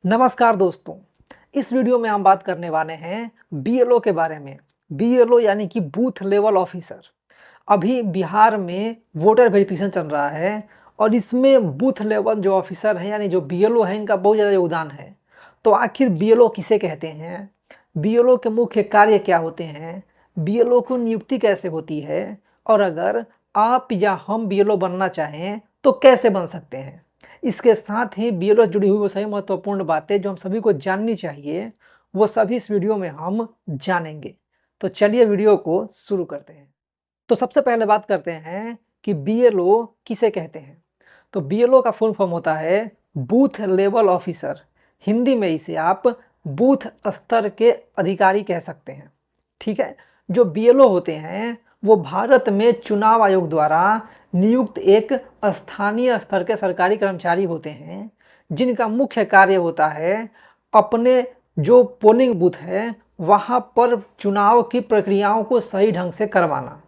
नमस्कार दोस्तों, इस वीडियो में हम बात करने वाले हैं बीएलओ के बारे में। बीएलओ यानी कि बूथ लेवल ऑफिसर। अभी बिहार में वोटर वेरिफिकेशन चल रहा है और इसमें बूथ लेवल जो ऑफिसर हैं यानी जो बीएलओ हैं, इनका बहुत ज़्यादा योगदान है। तो आखिर बीएलओ किसे कहते हैं, बीएलओ के मुख्य कार्य क्या होते हैं, बीएलओ की नियुक्ति कैसे होती है, और अगर आप या हम बीएलओ बनना चाहें तो कैसे बन सकते हैं। इसके साथ ही बीएलओ से जुड़ी हुई वो सभी महत्वपूर्ण बातें जो हम सभी को जाननी चाहिए, वो सभी इस वीडियो में हम जानेंगे। तो चलिए वीडियो को शुरू करते हैं। तो सबसे पहले बात करते हैं कि बीएलओ किसे कहते हैं। तो बीएलओ का फुल फॉर्म होता है बूथ लेवल ऑफिसर। हिंदी में इसे आप बूथ स्तर के अधिकारी कह सकते हैं। ठीक है, जो बीएलओ होते हैं वो भारत में चुनाव आयोग द्वारा नियुक्त एक स्थानीय स्तर के सरकारी कर्मचारी होते हैं, जिनका मुख्य कार्य होता है अपने जो पोलिंग बूथ है वहाँ पर चुनाव की प्रक्रियाओं को सही ढंग से करवाना।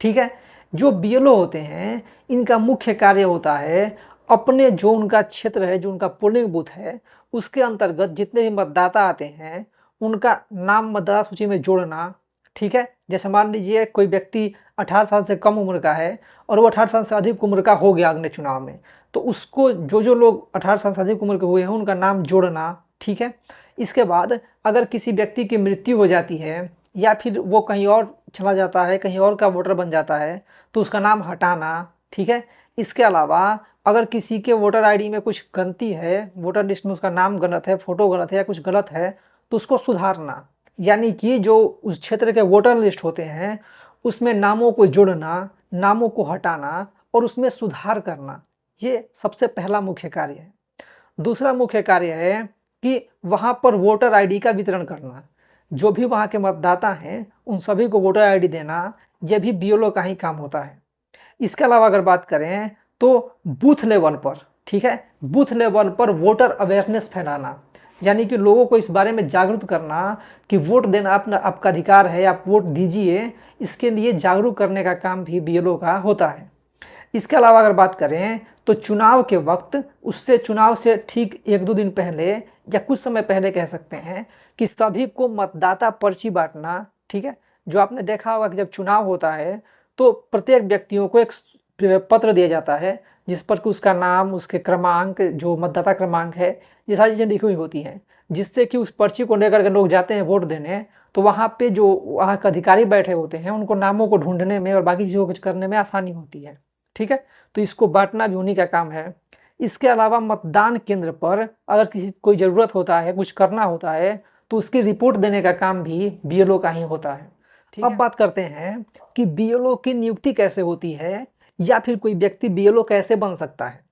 ठीक है, जो बीएलओ होते हैं इनका मुख्य कार्य होता है अपने जो उनका क्षेत्र है, जो उनका पोलिंग बूथ है, उसके अंतर्गत जितने भी मतदाता आते हैं उनका नाम मतदाता सूची में जोड़ना। ठीक है, जैसे मान लीजिए कोई व्यक्ति 18 साल से कम उम्र का है और वो 18 साल से अधिक उम्र का हो गया अगले चुनाव में, तो उसको जो लोग 18 साल से अधिक उम्र के हुए हैं उनका नाम जोड़ना। ठीक है, इसके बाद अगर किसी व्यक्ति की मृत्यु हो जाती है या फिर वो कहीं और चला जाता है, कहीं और का वोटर बन जाता है, तो उसका नाम हटाना। ठीक है, इसके अलावा अगर किसी के वोटर आईडी में कुछ गलती है, वोटर लिस्ट में उसका नाम गलत है, फोटो गलत है या कुछ गलत है, तो उसको सुधारना। यानी कि जो उस क्षेत्र के वोटर लिस्ट होते हैं उसमें नामों को जोड़ना, नामों को हटाना और उसमें सुधार करना, ये सबसे पहला मुख्य कार्य है। दूसरा मुख्य कार्य है कि वहाँ पर वोटर आईडी का वितरण करना। जो भी वहाँ के मतदाता हैं उन सभी को वोटर आईडी देना, यह भी बीएलओ का ही काम होता है। इसके अलावा अगर बात करें तो बूथ लेवल पर, ठीक है, बूथ लेवल पर वोटर अवेयरनेस फैलाना, यानी कि लोगों को इस बारे में जागरूक करना कि वोट देना अपना आपका अधिकार है, आप वोट दीजिए। इसके लिए जागरूक करने का काम भी बीएलओ का होता है। इसके अलावा अगर बात करें तो चुनाव के वक्त, उससे चुनाव से ठीक 1-2 दिन पहले या कुछ समय पहले कह सकते हैं कि सभी को मतदाता पर्ची बांटना। ठीक है, जो आपने देखा होगा कि जब चुनाव होता है तो प्रत्येक व्यक्तियों को एक पत्र दिया जाता है जिस पर कि उसका नाम, उसके क्रमांक, जो मतदाता क्रमांक है, ये सारी चीज़ें लिखी हुई होती हैं, जिससे कि उस पर्ची को लेकर के लोग जाते हैं वोट देने। तो वहाँ पे जो वहाँ के अधिकारी बैठे होते हैं उनको नामों को ढूंढने में और बाकी चीज़ों को कुछ करने में आसानी होती है। ठीक है, तो इसको बांटना भी उन्हीं का काम है। इसके अलावा मतदान केंद्र पर अगर किसी कोई ज़रूरत होता है, कुछ करना होता है, तो उसकी रिपोर्ट देने का काम भी बीएलओ का ही होता है। अब बात करते हैं कि बीएलओ की नियुक्ति कैसे होती है या फिर कोई व्यक्ति बीएलओ कैसे बन सकता है।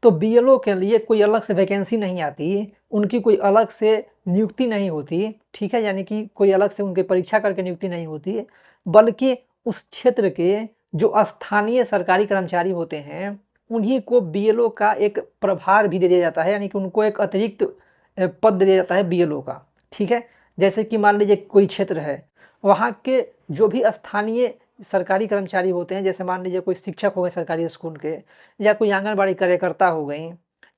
तो बीएलओ के लिए कोई अलग से वैकेंसी नहीं आती, उनकी कोई अलग से नियुक्ति नहीं होती। ठीक है, यानी कि कोई अलग से उनकी परीक्षा करके नियुक्ति नहीं होती, बल्कि उस क्षेत्र के जो स्थानीय सरकारी कर्मचारी होते हैं उन्हीं को बीएलओ का एक प्रभार भी दे दिया जाता है, यानी कि उनको एक अतिरिक्त पद दे दिया जाता है बीएलओ का। ठीक है, जैसे कि मान लीजिए कोई क्षेत्र है, वहाँ के जो भी स्थानीय सरकारी कर्मचारी होते हैं, जैसे मान लीजिए कोई शिक्षक हो गए सरकारी स्कूल के, या कोई आंगनबाड़ी कार्यकर्ता हो गई,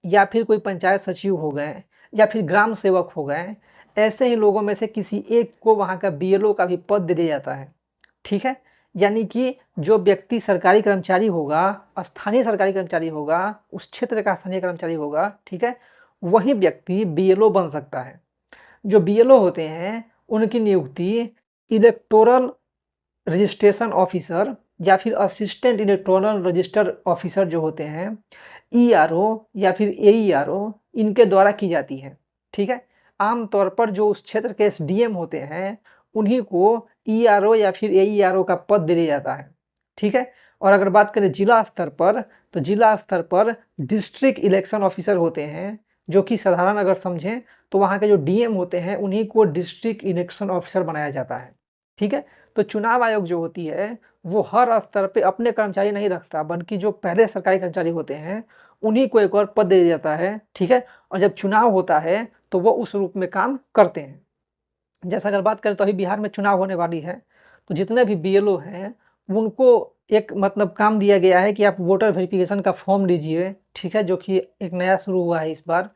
या फिर कोई पंचायत सचिव हो गए, या फिर ग्राम सेवक हो गए, ऐसे ही लोगों में से किसी एक को वहाँ का बीएलओ का भी पद दे दिया जाता है। ठीक है, यानी कि जो व्यक्ति सरकारी कर्मचारी होगा, स्थानीय सरकारी कर्मचारी होगा, उस क्षेत्र का स्थानीय कर्मचारी होगा, ठीक है, वही व्यक्ति बीएलओ बन सकता है। जो बीएलओ होते हैं उनकी नियुक्ति इलेक्टोरल रजिस्ट्रेशन ऑफिसर या फिर असिस्टेंट इलेक्टोरल रजिस्टर ऑफिसर जो होते हैं, ईआरओ या फिर एईआरओ, इनके द्वारा की जाती है। ठीक है, आमतौर पर जो उस क्षेत्र के एसडीएम होते हैं उन्हीं को ईआरओ या फिर एईआरओ का पद दे दिया जाता है। ठीक है, और अगर बात करें जिला स्तर पर, तो जिला स्तर पर डिस्ट्रिक्ट इलेक्शन ऑफिसर होते हैं, जो कि साधारण अगर समझें तो वहाँ के जो डीएम होते हैं उन्हीं को डिस्ट्रिक्ट इलेक्शन ऑफिसर बनाया जाता है। ठीक है, तो चुनाव आयोग जो होती है वो हर स्तर पे अपने कर्मचारी नहीं रखता, बल्कि जो पहले सरकारी कर्मचारी होते हैं उन्हीं को एक और पद दे दिया जाता है। ठीक है, और जब चुनाव होता है तो वो उस रूप में काम करते हैं। जैसा अगर बात करें तो अभी बिहार में चुनाव होने वाली है, तो जितने भी बीएलओ हैं उनको एक मतलब काम दिया गया है कि आप वोटर वेरिफिकेशन का फॉर्म लीजिए। ठीक है, जो कि एक नया शुरू हुआ है इस बार।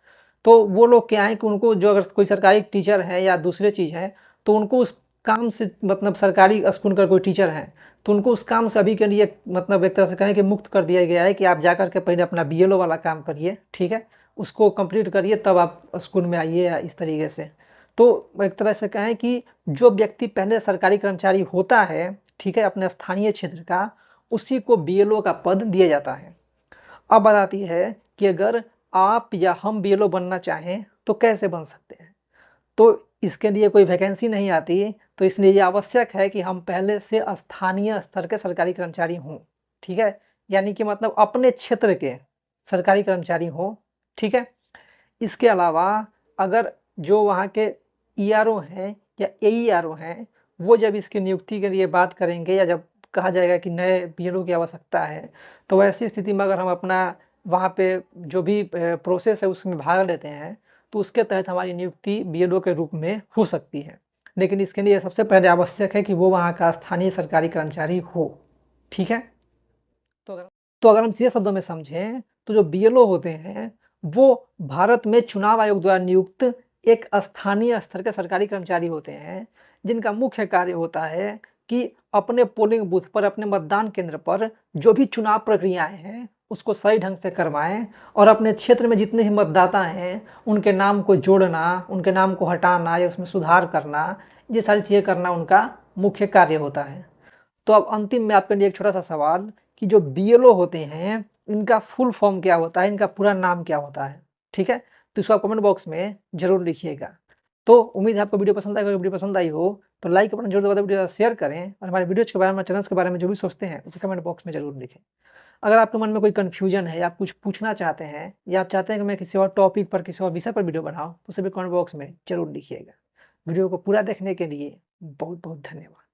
तो वो लोग क्या है कि उनको जो अगर कोई सरकारी टीचर है या दूसरे चीज़ है तो उनको उस काम से मतलब सरकारी स्कूल का कोई टीचर है तो उनको उस काम से अभी के लिए मतलब एक तरह से कहें कि मुक्त कर दिया गया है कि आप जा कर के पहले अपना बीएलओ वाला काम करिए, ठीक है, उसको कंप्लीट करिए तब आप स्कूल में आइए या इस तरीके से। तो एक तरह से कहें कि जो व्यक्ति पहले सरकारी कर्मचारी होता है, ठीक है, अपने स्थानीय क्षेत्र का, उसी को बीएलओ का पद दिया जाता है। अब बात आती है कि अगर आप या हम बीएलओ बनना चाहें तो कैसे बन सकते हैं। तो इसके लिए कोई वैकेंसी नहीं आती, तो इसलिए ये आवश्यक है कि हम पहले से स्थानीय स्तर के सरकारी कर्मचारी हों, ठीक है, यानी कि मतलब अपने क्षेत्र के सरकारी कर्मचारी हों, ठीक है। इसके अलावा अगर जो वहाँ के ईआरओ हैं या एईआरओ हैं, वो जब इसकी नियुक्ति के लिए बात करेंगे या जब कहा जाएगा कि नए बीएलओ की आवश्यकता है, तो वैसी स्थिति में अगर हम अपना वहाँ पे जो भी प्रोसेस है उसमें भाग लेते हैं तो उसके तहत हमारी नियुक्ति बीएलओ के रूप में हो सकती है। लेकिन इसके लिए सबसे पहले आवश्यक है कि वो वहाँ का स्थानीय सरकारी कर्मचारी हो, ठीक है। तो अगर हम सीधे शब्दों में समझें तो जो बीएलओ होते हैं वो भारत में चुनाव आयोग द्वारा नियुक्त एक स्थानीय स्तर के सरकारी कर्मचारी होते हैं जिनका मुख्य कार्य होता है कि अपने पोलिंग बूथ पर, अपने मतदान केंद्र पर जो भी चुनाव प्रक्रियाएं हैं उसको सही ढंग से करवाएं और अपने क्षेत्र में जितने भी मतदाता हैं उनके नाम को जोड़ना, उनके नाम को हटाना या उसमें सुधार करना, ये सारी चीज़ें करना उनका मुख्य कार्य होता है। तो अब अंतिम में आपके लिए एक छोटा सा सवाल कि जो बीएलओ होते हैं इनका फुल फॉर्म क्या होता है, इनका पूरा नाम क्या होता है, ठीक है। तो इसको आप कमेंट बॉक्स में जरूर लिखिएगा। तो उम्मीद है आपको वीडियो पसंद आएगा। वीडियो पसंद आई हो तो लाइक अपना जरूर दबा, वीडियो शेयर करें और हमारे वीडियोज के बारे में, चैनल्स के बारे में जो भी सोचते हैं उसे कमेंट बॉक्स में जरूर लिखें। अगर आपके मन में कोई कन्फ्यूजन है या आप कुछ पूछना चाहते हैं या आप चाहते हैं कि मैं किसी और टॉपिक पर, किसी और विषय पर वीडियो बनाऊँ तो उसे भी कमेंट बॉक्स में जरूर लिखिएगा। वीडियो को पूरा देखने के लिए बहुत बहुत धन्यवाद।